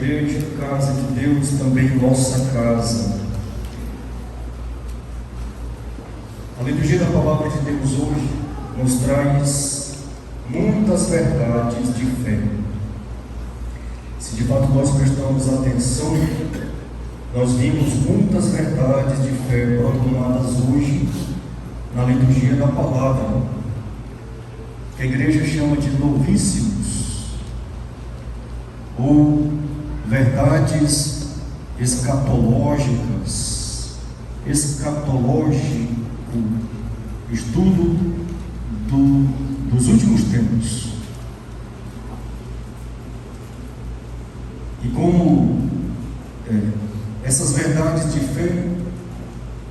igreja, casa de Deus, também nossa casa. A liturgia da palavra de Deus hoje nos traz muitas verdades de fé. Se de fato nós prestamos atenção, nós vimos muitas verdades de fé proclamadas hoje na liturgia da palavra, que a igreja chama de novíssimos, ou verdades escatológicas, escatológico, estudo dos últimos tempos. E como essas verdades de fé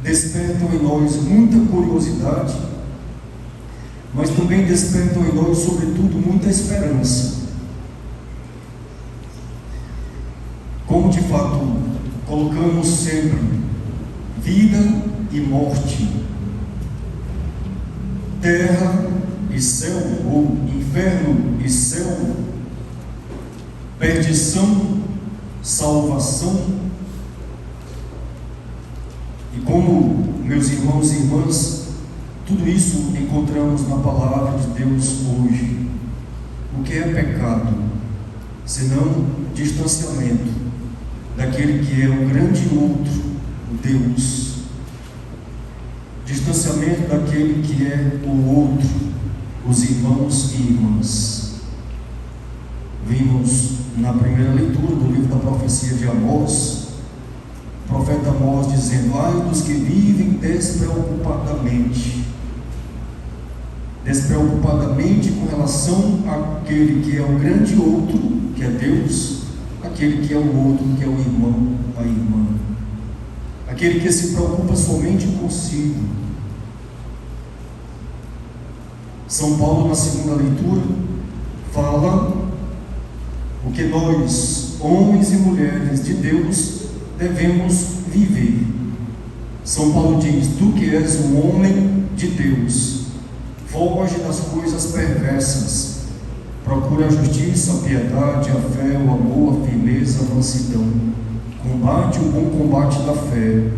despertam em nós muita curiosidade, mas também despertam em nós, sobretudo, muita esperança. Como de fato colocamos sempre vida e morte, terra e céu, ou inferno e céu, perdição, salvação, e como, meus irmãos e irmãs, tudo isso encontramos na palavra de Deus hoje. O que é pecado, senão distanciamento daquele que é o grande outro, o Deus, distanciamento daquele que é o outro, os irmãos e irmãs. Vimos na primeira leitura do livro da profecia de Amós, o profeta Amós dizendo: ai dos que vivem despreocupadamente com relação àquele que é o grande outro, que é Deus, aquele que é o outro, que é o irmão, a irmã, aquele que se preocupa somente consigo. São Paulo, na segunda leitura, fala o que nós, homens e mulheres de Deus, devemos viver. São Paulo diz: tu que és um homem de Deus, foge das coisas perversas, procura a justiça, a piedade, a fé, o amor, a firmeza, a mansidão, combate o bom combate da fé,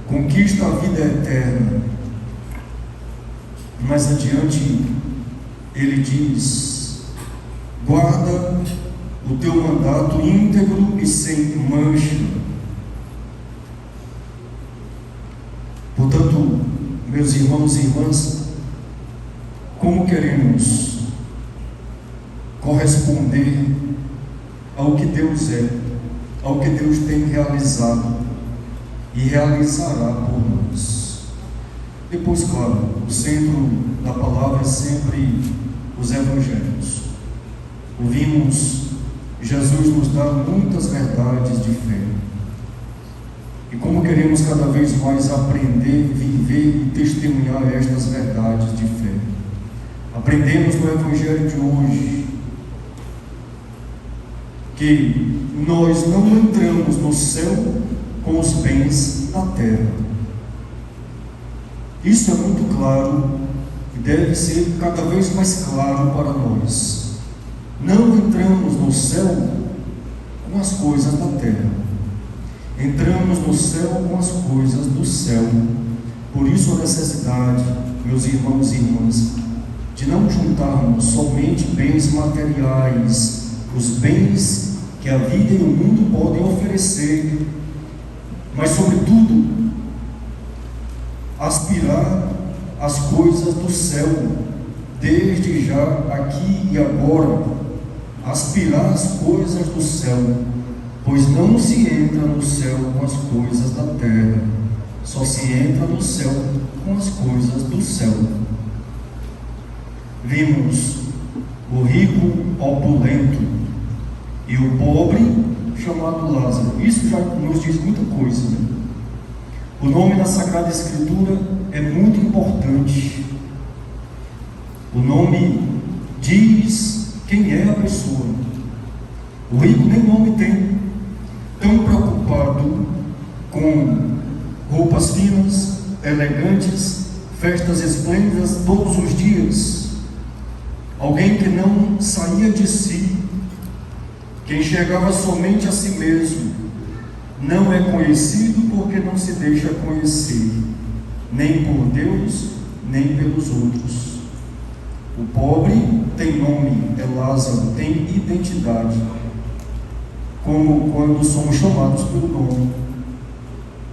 conquista a vida eterna. Mais adiante ele diz: guarda o teu mandato íntegro e sem mancha. Portanto, meus irmãos e irmãs, como queremos corresponder ao que Deus é, ao que Deus tem realizado e realizará por nós? Depois, claro, o centro da palavra é sempre os evangelhos. Ouvimos Jesus nos dar muitas verdades de fé. E como queremos cada vez mais aprender, viver e testemunhar estas verdades de fé? Aprendemos no Evangelho de hoje que nós não entramos no céu com os bens da terra. Isso é muito claro e deve ser cada vez mais claro para nós. Não entramos no céu com as coisas da terra. Entramos no céu com as coisas do céu. Por isso a necessidade, meus irmãos e irmãs, de não juntarmos somente bens materiais, os bens que a vida e o mundo podem oferecer, mas sobretudo aspirar às coisas do céu, desde já, aqui e agora, aspirar às coisas do céu, pois não se entra no céu com as coisas da terra, só se entra no céu com as coisas do céu. Vimos o rico opulento e o pobre chamado Lázaro. Isso já nos diz muita coisa, né? O nome da Sagrada Escritura é muito importante. O nome diz quem é a pessoa. O rico nem nome tem, tão preocupado com roupas finas, elegantes, festas esplêndidas todos os dias. Alguém que não saía de si, Quem enxergava somente a si mesmo não é conhecido porque não se deixa conhecer, nem por Deus, nem pelos outros. O pobre tem nome, é Lázaro, tem identidade, como quando somos chamados pelo nome.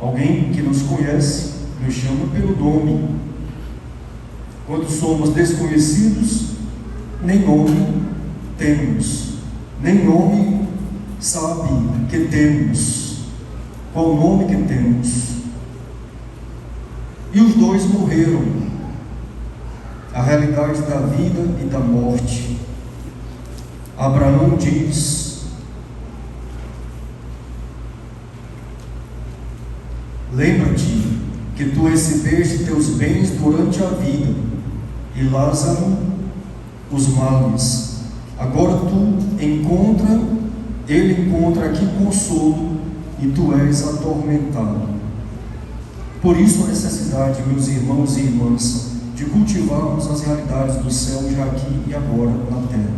Alguém que nos conhece nos chama pelo nome. Quando somos desconhecidos, nem nome temos, nem nome sabe que temos. Qual o nome que temos? E os dois morreram. A realidade da vida e da morte. Abraão diz: lembra-te que tu recebeste teus bens durante a vida, e Lázaro os males. Agora ele encontra aqui consolo, e tu és atormentado. Por isso a necessidade, meus irmãos e irmãs, de cultivarmos as realidades do céu já aqui e agora na terra.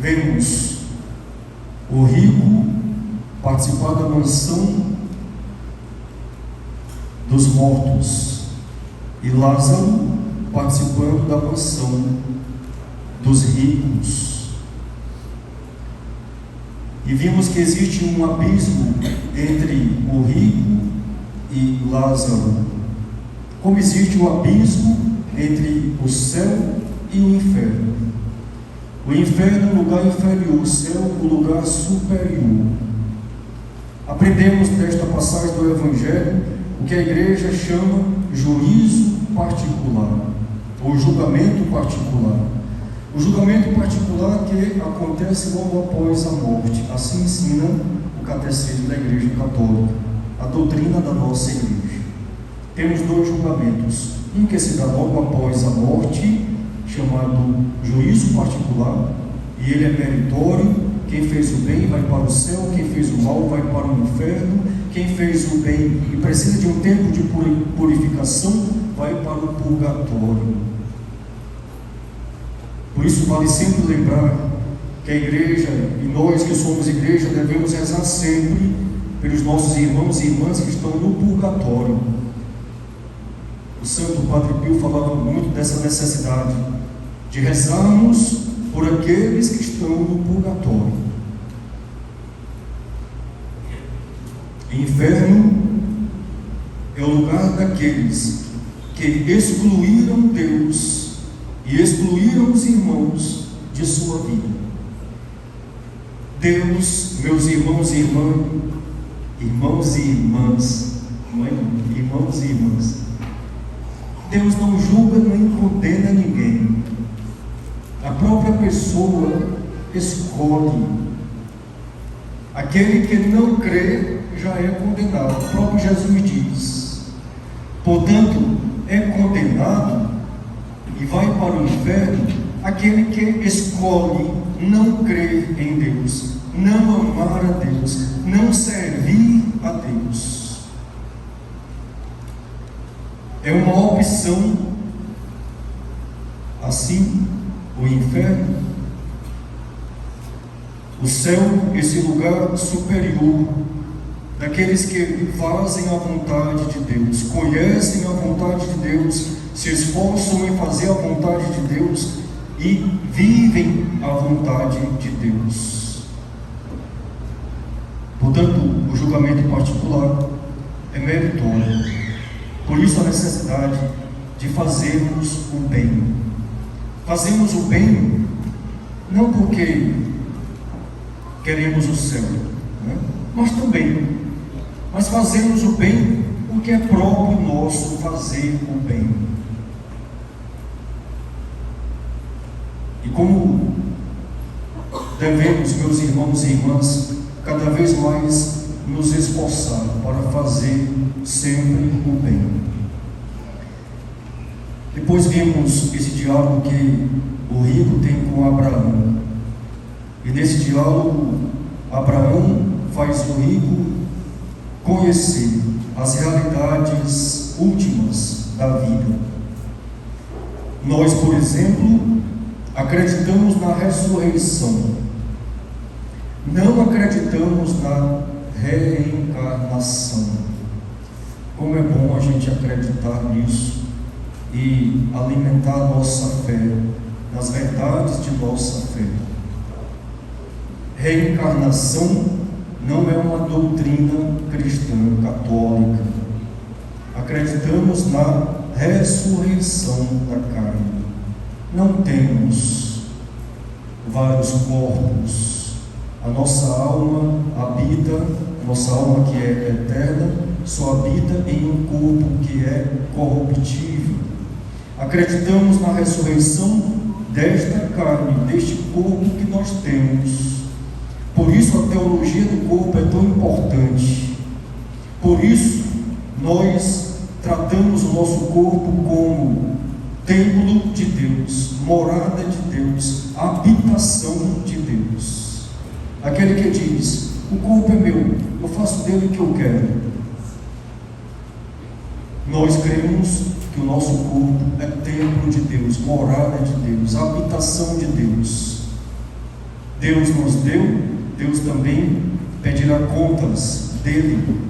Vemos o rico participar da mansão dos mortos e Lázaro participando da mansão dos ricos. E vimos que existe um abismo entre o rico e Lázaro, como existe um abismo entre o céu e o inferno. O inferno é um lugar inferior, o céu é um lugar superior. Aprendemos desta passagem do Evangelho o que a igreja chama juízo particular, ou julgamento particular. O julgamento particular que acontece logo após a morte. Assim ensina o catecismo da Igreja Católica, a doutrina da nossa igreja. Temos dois julgamentos, um que se dá logo após a morte, chamado juízo particular, e ele é meritório. Quem fez o bem vai para o céu, quem fez o mal vai para o inferno, quem fez o bem e precisa de um tempo de purificação vai para o purgatório. Por isso vale sempre lembrar que a igreja, e nós que somos igreja, devemos rezar sempre pelos nossos irmãos e irmãs que estão no purgatório. O Santo Padre Pio falava muito dessa necessidade de rezarmos por aqueles que estão no purgatório. Inferno é o lugar daqueles que excluíram Deus e excluíram os irmãos de sua vida. Deus, meus irmãos e irmãs, irmãos e irmãs, irmãos e irmãs, Deus não julga nem condena ninguém. A própria pessoa escolhe. Aquele que não crê já é condenado. O próprio Jesus diz. Portanto, é condenado e vai para o inferno aquele que escolhe não crer em Deus, não amar a Deus, não servir a Deus. É uma opção. Assim, o inferno, o céu, esse lugar superior daqueles que fazem a vontade de Deus, conhecem a vontade de Deus, se esforçam em fazer a vontade de Deus e vivem a vontade de Deus. Portanto, o julgamento particular é meritório. Por isso a necessidade de fazermos o bem. Fazemos o bem não porque queremos o céu, né? Nós também, mas fazemos o bem porque é próprio nosso fazer o bem. E como devemos, meus irmãos e irmãs, cada vez mais nos esforçar para fazer sempre o bem. Depois vimos esse diálogo que o rico tem com Abraão. E nesse diálogo, Abraão faz o rico conhecer as realidades últimas da vida. Nós, por exemplo, acreditamos na ressurreição, não acreditamos na reencarnação. Como é bom a gente acreditar nisso e alimentar a nossa fé nas verdades de nossa fé. Reencarnação não é uma doutrina cristã católica. Acreditamos na ressurreição da carne. Não temos vários corpos. A nossa alma habita, nossa alma que é eterna, só habita em um corpo que é corruptível. Acreditamos na ressurreição desta carne, deste corpo que nós temos. Por isso a teologia do corpo é tão importante. Por isso nós tratamos o nosso corpo como templo de Deus, morada de Deus, habitação de Deus. Aquele que diz: o corpo é meu, eu faço dele o que eu quero. Nós cremos que o nosso corpo é templo de Deus, morada de Deus, habitação de Deus. Deus nos deu, Deus também pedirá contas dele.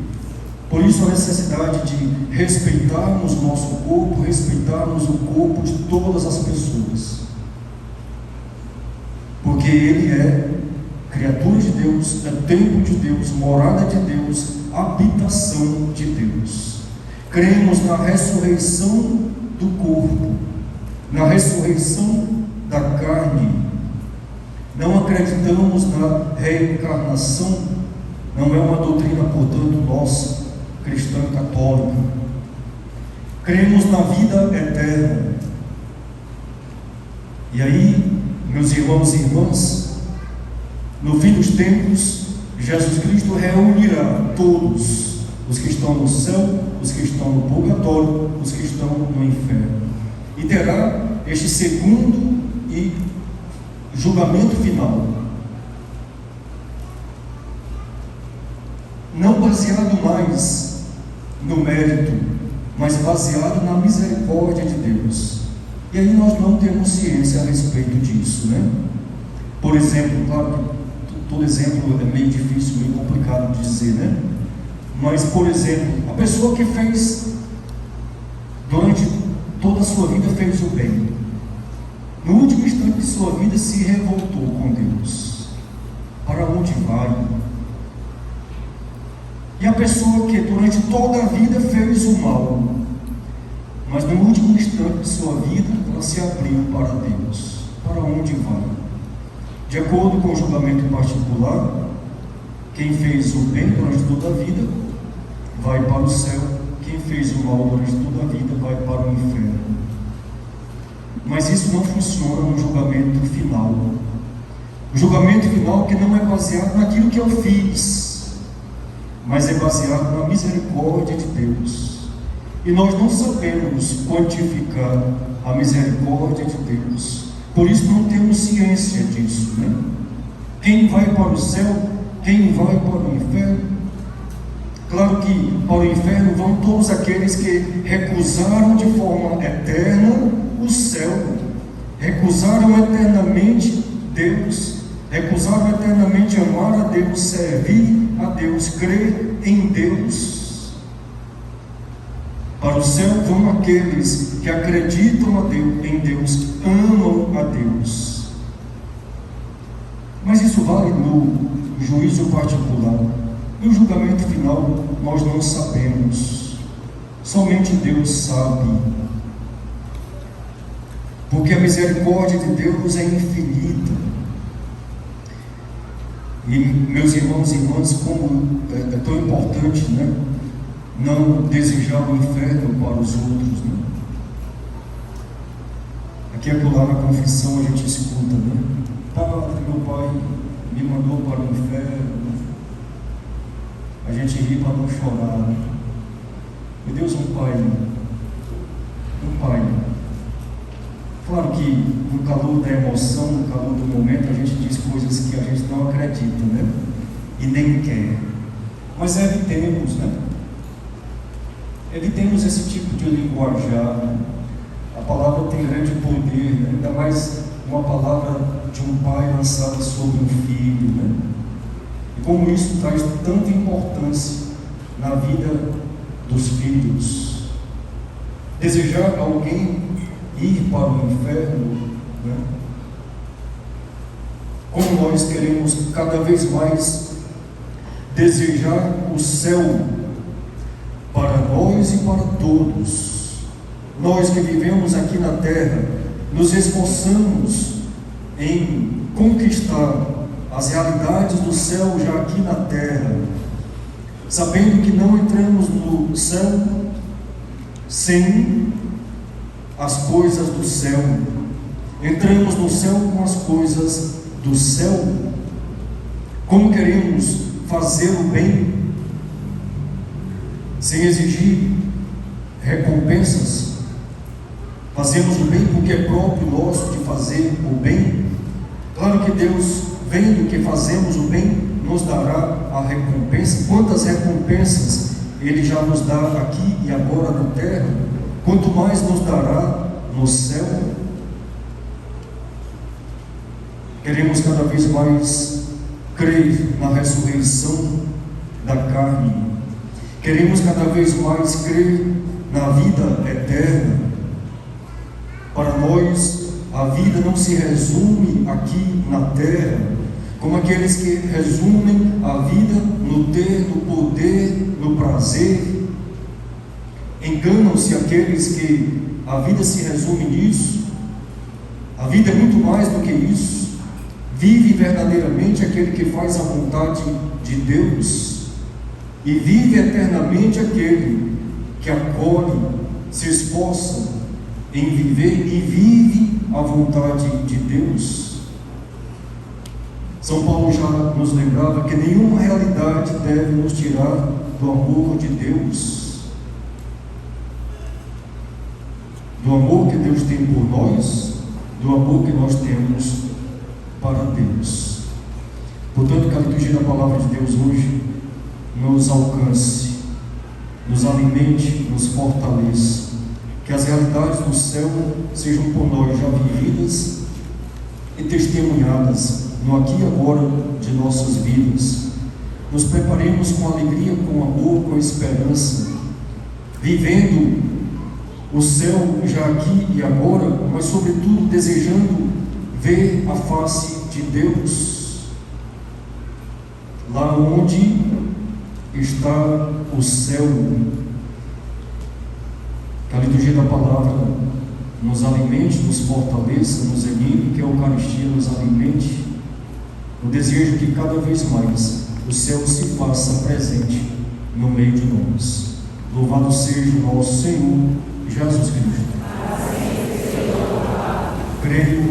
Por isso a necessidade de respeitarmos o nosso corpo, respeitarmos o corpo de todas as pessoas. Porque ele é criatura de Deus, é templo de Deus, morada de Deus, habitação de Deus. Cremos na ressurreição do corpo, na ressurreição da carne. Não acreditamos na reencarnação, não é uma doutrina, portanto, nossa, cristã católica. Cremos na vida eterna. E aí, meus irmãos e irmãs, no fim dos tempos, Jesus Cristo reunirá todos, os que estão no céu, os que estão no purgatório, os que estão no inferno, e terá este segundo e julgamento final, não baseado mais no mérito, mas baseado na misericórdia de Deus. E aí nós não temos ciência a respeito disso, né? Por exemplo, claro que todo exemplo é meio difícil, meio complicado de dizer, né? Mas, por exemplo, a pessoa que fez, durante toda a sua vida, fez o bem. No último instante de sua vida, se revoltou com Deus. Para onde vai? E a pessoa que durante toda a vida fez o mal, mas no último instante de sua vida, ela se abriu para Deus. Para onde vai? De acordo com o julgamento particular, quem fez o bem durante toda a vida vai para o céu, quem fez o mal durante toda a vida vai para o inferno. Mas isso não funciona no julgamento final. O julgamento final que não é baseado naquilo que eu fiz, mas é baseado na misericórdia de Deus. E nós não sabemos quantificar a misericórdia de Deus. Por isso não temos ciência disso, né? Quem vai para o céu, quem vai para o inferno? Claro que para o inferno vão todos aqueles que recusaram de forma eterna o céu, recusaram eternamente Deus, recusaram eternamente amar a Deus, servir a Deus, crer em Deus. Para o céu vão aqueles que acreditam a Deus, em Deus, amam a Deus. Mas isso vale no juízo particular. No julgamento final, nós não sabemos. Somente Deus sabe. Porque a misericórdia de Deus é infinita. E, meus irmãos e irmãs, como é tão importante, né? Não desejar o inferno para os outros, né? Aqui e acolá na confissão a gente escuta, né? Padre, meu pai me mandou para o inferno. A gente ri para não chorar. Meu Deus, um pai. Claro que no calor da emoção, no calor do momento, a gente diz coisas que a gente não acredita, né? E nem quer. Mas evitemos, né? Evitemos esse tipo de linguajar. A palavra tem grande poder, né? Ainda mais uma palavra de um pai lançada sobre um filho, né? E como isso traz tanta importância na vida dos filhos. Desejar alguém ir para o inferno, né? Como nós queremos cada vez mais desejar o céu para nós e para todos. Nós que vivemos aqui na terra, nos esforçamos em conquistar as realidades do céu já aqui na terra, sabendo que não entramos no céu sem as coisas do céu. Entramos no céu com as coisas do céu. Como queremos fazer o bem sem exigir recompensas? Fazemos o bem porque é próprio nosso de fazer o bem. Claro que Deus, vendo que fazemos o bem, nos dará a recompensa. Quantas recompensas Ele já nos dá aqui e agora na terra, quanto mais nos dará no céu. Queremos cada vez mais crer na ressurreição da carne. Queremos cada vez mais crer na vida eterna. Para nós, a vida não se resume aqui na terra, como aqueles que resumem a vida no ter, no poder, no prazer. Enganam-se aqueles que a vida se resume nisso. A vida é muito mais do que isso. Vive verdadeiramente aquele que faz a vontade de Deus, e vive eternamente aquele que acolhe, se esforça em viver e vive a vontade de Deus. São Paulo já nos lembrava que nenhuma realidade deve nos tirar do amor de Deus, do amor que Deus tem por nós, do amor que nós temos para Deus. Portanto, que a liturgia da palavra de Deus hoje nos alcance, nos alimente, nos fortaleça, que as realidades do céu sejam por nós já vividas e testemunhadas no aqui e agora de nossas vidas. Nos preparemos com alegria, com amor, com esperança, vivendo o céu já aqui e agora, mas sobretudo desejando ver a face de Deus, lá onde está o céu. Que a liturgia da palavra nos alimente, nos fortaleça, nos anime, que a Eucaristia nos alimente, no desejo que cada vez mais o céu se faça presente no meio de nós. Louvado seja o nosso Senhor Jesus Cristo. Creio